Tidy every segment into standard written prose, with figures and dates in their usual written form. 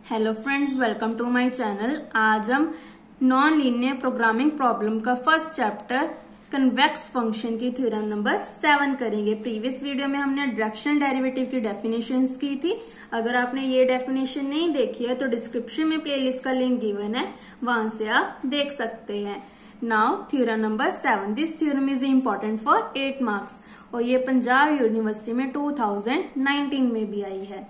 Hello friends, welcome to my channel. आज हम non linear programming problem का first chapter convex function की theorem number 7 करेंगे। Previous video में हमने डायरेक्शनल डेरिवेटिव की डेफिनेशंस की थी। अगर आपने ये डेफिनेशन नहीं देखी है तो डिस्क्रिप्शन में प्लेलिस्ट का लिंक गिवन है, वहां से आप देख सकते हैं। Now theorem number 7। This theorem is important for 8 marks और ये पंजाब यूनिवर्सिटी में 2019 में भी आई है।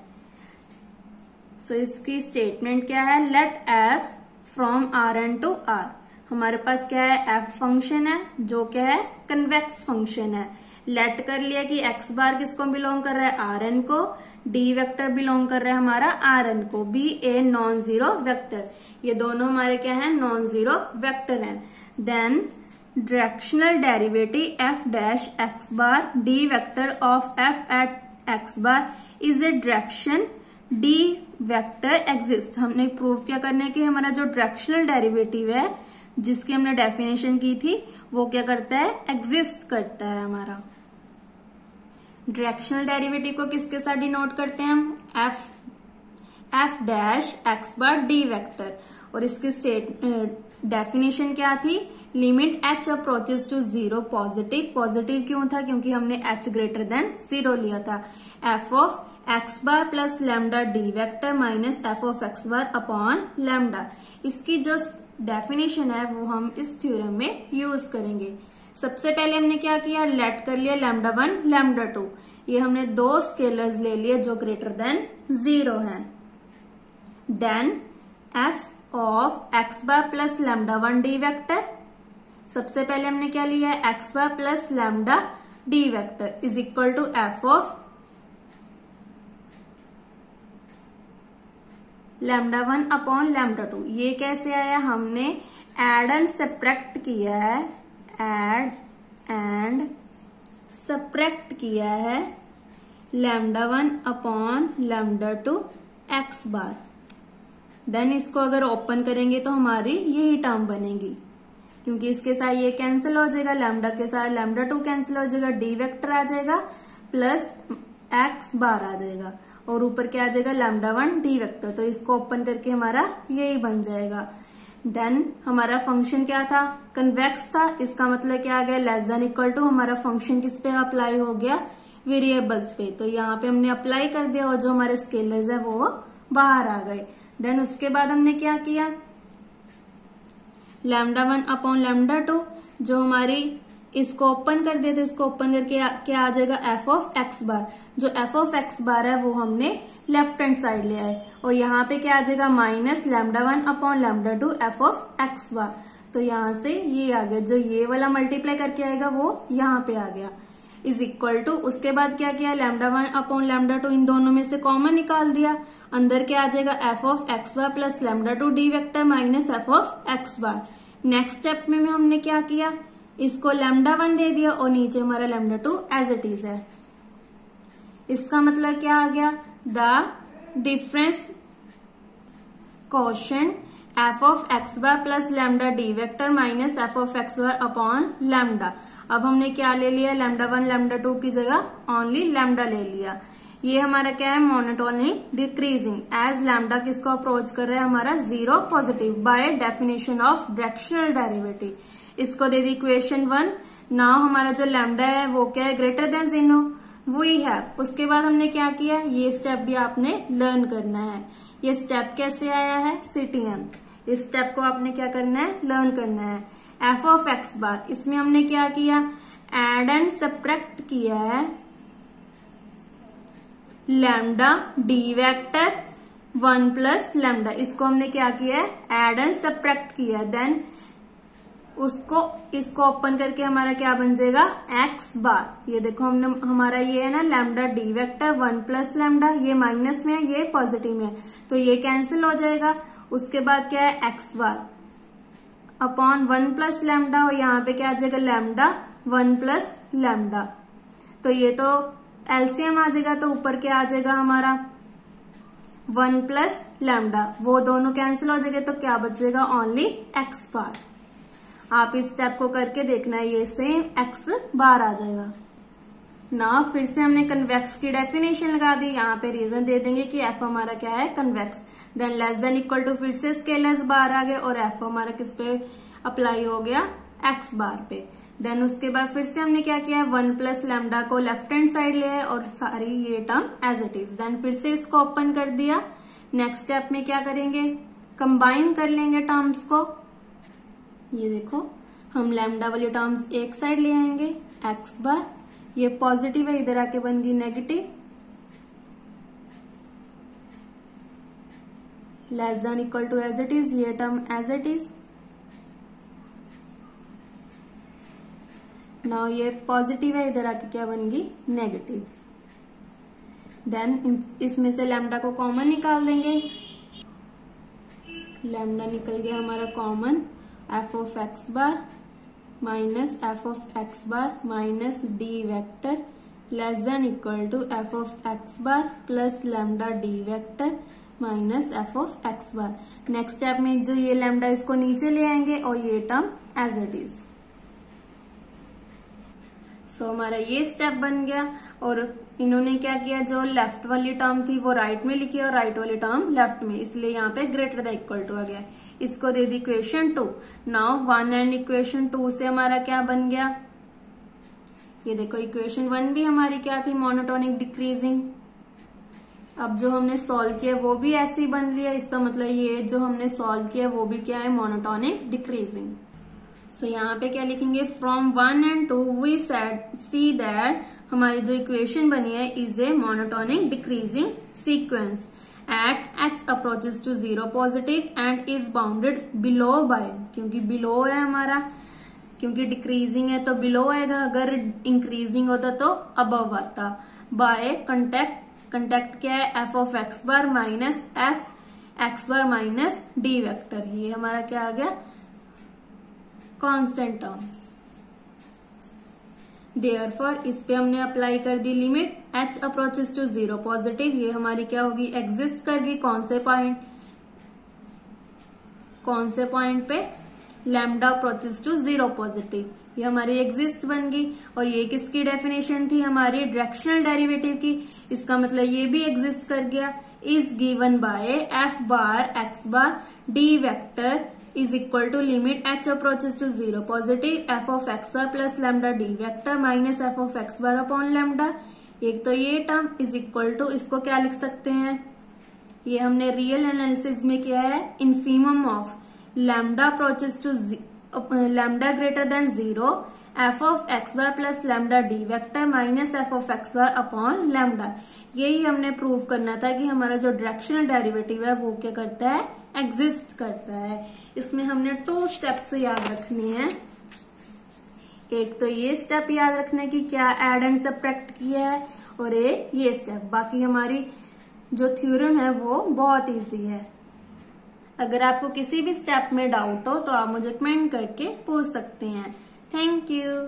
सो इसकी स्टेटमेंट क्या है? Let F from R N to R. हमारे पास क्या है? एफ फंक्शन है जो क्या है? कन्वेक्स फंक्शन है। लेट कर लिया कि एक्स बार किसको बिलोंग कर रहा है? आर एन को। डी वेक्टर बिलोंग कर रहा है हमारा आर एन को। Be a non zero vector. ये दोनों हमारे क्या है? नॉन जीरो वेक्टर हैं। Then directional derivative F dash X bar D vector of F at X bar is a direction D vector exist. हमने प्रूव क्या करने की हमारा जो डायरेक्शनल डेरिवेटिव है जिसकी हमने डेफिनेशन की थी वो क्या करता है? एग्जिस्ट करता है हमारा। डायरेक्शनल डेरिवेटिव को किसके साथ डिनोट करते हैं हम? F dash X bar D vector. और इसकी डेफिनेशन क्या थी? Limit H approaches to zero positive. Positive क्यों था? क्योंकि हमने एच ग्रेटर देन जीरो लिया था। F of X bar plus lambda D vector minus F of X bar upon lambda. इसकी जो डेफिनेशन है वो हम इस थ्योरम में यूज करेंगे। सबसे पहले हमने क्या किया? लेट कर लिया लैम्डा 1 लैम्डा 2। ये हमने दो स्केलर्स ले लिए जो ग्रेटर देन जीरो है। Then F of X bar plus lambda 1 D vector. सबसे पहले हमने क्या लिया है? X bar plus lambda D vector is equal to F of lambda 1 upon lambda 2। ये कैसे आया? हमने एड एंड सब्ट्रैक्ट किया है। एड एंड सब्ट्रैक्ट किया है लैम्डा 1 अपॉन लैम्डा 2 एक्स बार। देन इसको अगर ओपन करेंगे तो हमारी यही टर्म बनेगी, क्योंकि इसके साथ ये कैंसिल हो जाएगा, लैम्डा के साथ लैम्डा 2 कैंसिल हो जाएगा, डी वेक्टर आ जाएगा प्लस एक्स बार आ जाएगा और ऊपर क्या आ जाएगा? Lambda 1 D vector. तो इसको ओपन करके हमारा यही बन जाएगा। देन हमारा फंक्शन क्या था? कन्वेक्स था। इसका मतलब क्या आ गया? Less than equal to. हमारा फंक्शन किस पे अप्लाई हो गया? वेरिएबल्स पे। तो यहाँ पे हमने अप्लाई कर दिया और जो हमारे स्केलर्स है वो बाहर आ गए। देन उसके बाद हमने क्या किया? लैम्डा 1 अपॉन लैम्डा 2 जो हमारी इसको ओपन कर दिया तो इसको ओपन करके क्या आ जाएगा? एफ ऑफ एक्स बार। जो एफ ऑफ एक्स बार है वो हमने लेफ्ट हैंड साइड लिया है और यहाँ पे क्या आ जाएगा? Minus lambda 1 upon lambda 2 F of X bar. तो यहाँ से ये आ गया, जो ये वाला मल्टीप्लाई करके आएगा वो यहाँ पे आ गया इज इक्वल टू। उसके बाद क्या किया? लैम्डा 1 अपॉन लैम्डा 2 इन दोनों में से कॉमन निकाल दिया। अंदर क्या आ जाएगा? F of X bar plus lambda 2 D vector minus F of X bar. Next step में हमने क्या किया? इसको लैम्डा 1 दे दिया और नीचे हमारा लैम्डा 2 एज इट इज है। इसका मतलब क्या आ गया? The difference quotient F of X bar plus lambda D vector minus F of X bar upon lambda. अब हमने क्या ले लिया? लैम्डा 1 लैम्डा 2 की जगह ओनली लैम्डा ले लिया। ये हमारा क्या है? Monotonic decreasing. एज लैम्डा किसको अप्रोच कर रहा है? हमारा zero positive by definition of directional derivative. इसको दे दी इक्वेशन 1। नाउ हमारा जो लैम्डा है वो क्या है? ग्रेटर देन जीरो वही है। उसके बाद हमने क्या किया? ये स्टेप भी आपने लर्न करना है। ये स्टेप कैसे आया है? सीटीएम। इस स्टेप को आपने क्या करना है? लर्न करना है। एफ ऑफ एक्स बार, इसमें हमने क्या किया? एड एंड सब्ट्रैक्ट किया है lambda D vector 1 plus lambda. इसको हमने क्या किया है? एड एंड सब्ट्रैक्ट किया। देन इसको ओपन करके हमारा क्या बन जाएगा? एक्स बार। ये देखो हमने हमारा ये है ना lambda D vector 1 plus lambda, ये माइनस में है ये पॉजिटिव में है तो ये कैंसिल हो जाएगा। उसके बाद क्या है? X bar upon 1 plus lambda और यहाँ पे क्या आ जाएगा? Lambda 1 plus lambda. तो ये तो एलसीएम आ जाएगा तो ऊपर क्या आ जाएगा हमारा? 1 प्लस लैम्डा। वो दोनों कैंसिल हो जाएंगे तो क्या बचेगा? ओनली एक्स बार। आप इस स्टेप को करके देखना है, ये सेम एक्स बार आ जाएगा। ना फिर से हमने कन्वेक्स की डेफिनेशन लगा दी, यहाँ पे रीजन दे देंगे कि एफ हमारा क्या है, convex. Then less than equal to फिर से स्केलर्स बार आ गए और एफ हमारा किस पे अप्लाई हो गया, एक्स बार पे। देन उसके बाद फिर से हमने क्या किया, 1 प्लस लैम्डा को लेफ्ट हैंड साइड ले आए और सारी ये term as it is. Then फिर से इसको ओपन कर दिया। नेक्स्ट स्टेप में क्या करेंगे, कंबाइन कर लेंगे टर्म्स को। ये देखो हम लैम्डा वाली टर्म्स एक साइड ले आएंगे, एक्स बार, ये पॉजिटिव है, इधर आके बन गई negative. Less than equal to as it is, ये term as it is. Now ये पॉजिटिव है, इधर आके क्या बन गई, नेगेटिव। देन इसमें से लैम्डा को कॉमन निकाल देंगे। लैम्डा निकल गया हमारा common, F of X bar minus F of X bar minus D vector less than equal to F of X bar plus lambda D vector minus F of X bar. Next step में जो ये lambda इसको नीचे ले आएंगे और ये term as it is. सो हमारा ये स्टेप बन गया और इन्होंने क्या किया, जो लेफ्ट वाली टर्म थी वो राइट में लिखी और राइट वाली टर्म लेफ्ट में, इसलिए यहाँ पे ग्रेटर देन इक्वल टू आ गया। इसको दे दी इक्वेशन 2। नाउ 1 एंड इक्वेशन 2 से हमारा क्या बन गया, ये देखो इक्वेशन 1 भी हमारी क्या थी, मोनोटोनिक डिक्रीजिंग। अब जो हमने सॉल्व किया वो भी ऐसे ही बन रही है, इसका मतलब ये जो हमने सॉल्व किया वो भी क्या है, मोनोटोनिक डिक्रीजिंग। सो यहाँ पे क्या लिखेंगे, from 1 and 2 we see that हमारी जो इक्वेशन बनी है is a monotonic decreasing sequence at H approaches to 0 positive and is bounded below by, क्योंकि बिलो है हमारा, क्योंकि डिक्रीजिंग है तो बिलो आएगा, अगर इंक्रीजिंग होता तो अबव आता। बाय कंटेक्ट क्या है, F of X bar minus F x bar minus D vector, ये हमारा क्या आ गया, कांस्टेंट टर्म। देयरफॉर इस पे हमने अप्लाई कर दी limit h approaches to 0 positive, ये हमारी क्या होगी, एग्जिस्ट करगी कौन से पॉइंट पे, लैम्डा अप्रोचेस टू 0 पॉजिटिव, ये हमारी एग्जिस्ट बन गई। और ये किसकी डेफिनेशन थी, हमारी डायरेक्शनल डेरिवेटिव की, इसका मतलब ये भी एग्जिस्ट कर गया। Is given by F bar x bar D vector is equal to limit h approaches to 0 positive f of x bar plus lambda d vector minus f of x bar upon lambda। एक तो ये term is equal to, इसको क्या लिख सकते हैं, ये हमने रियल एनालिसिस में किया है, infimum of lambda approaches to lambda greater than 0 f of x bar plus lambda D vector minus f of x bar upon lambda. यही हमने प्रूव करना था कि हमारा जो डायरेक्शनल डेरिवेटिव है वो क्या करता है, एग्जिस्ट करता है। इसमें हमने 2 स्टेप्स याद रखने हैं, एक तो ये स्टेप याद रखना कि क्या एड एंड सब्ट्रैक्ट किया है, और एक ये स्टेप। बाकी हमारी जो थ्योरम है वो बहुत इजी है। अगर आपको किसी भी स्टेप में डाउट हो तो आप मुझे कमेंट करके पूछ सकते हैं। Thank you.